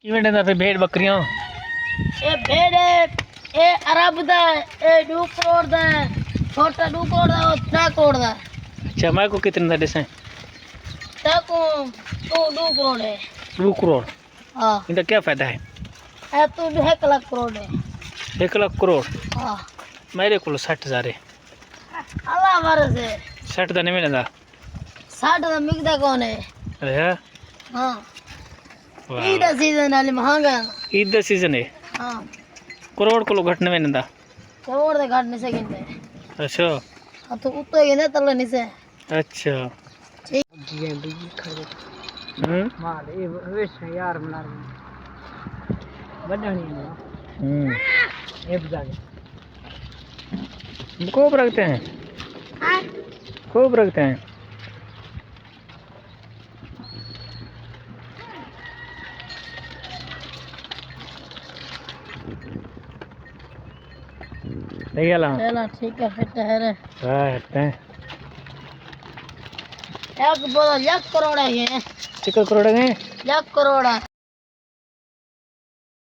किवें देंदा फिर भेड़ बकरियां? ये भेड़ है, ये अरब दा है, ये 2 करोड़ दा है, छोटा 2 करोड़ दा और 3 करोड़ दा। अच्छा मैं को कितने दा देसें? तको तो 2 करोड़ है। 2 करोड़। हाँ इनका क्या फायदा है? है तो 1 लाख करोड़ है। 1 लाख करोड़ हाँ मेरे को 60,000 है। अल्लाह वारस है। 60 दा नहीं मिलदा। 60 दा मिलदा कौन है? अरे हाँ वाह ईद दा सीजन है महंगा है ना। ईद दा सीजन है। हाँ करोड़ को घट नहीं मिलदा। करोड़ दे घट नहीं सकिंदे। अच्छा हाँ तो उतो ही ने तले नहीं से। अच्छा ठीक जी बिजी खड़े माल ये वेश यार बना रहे बड़ा नहीं है। ये बुझा खूब रखते हैं। हाँ खूब रखते हैं। नहीं गला चलो ठीक है फिर ठहरे। रहते हैं। एक बोलो 1 करोड़ है ये। 1 करोड़ गए। 1 करोड़ है।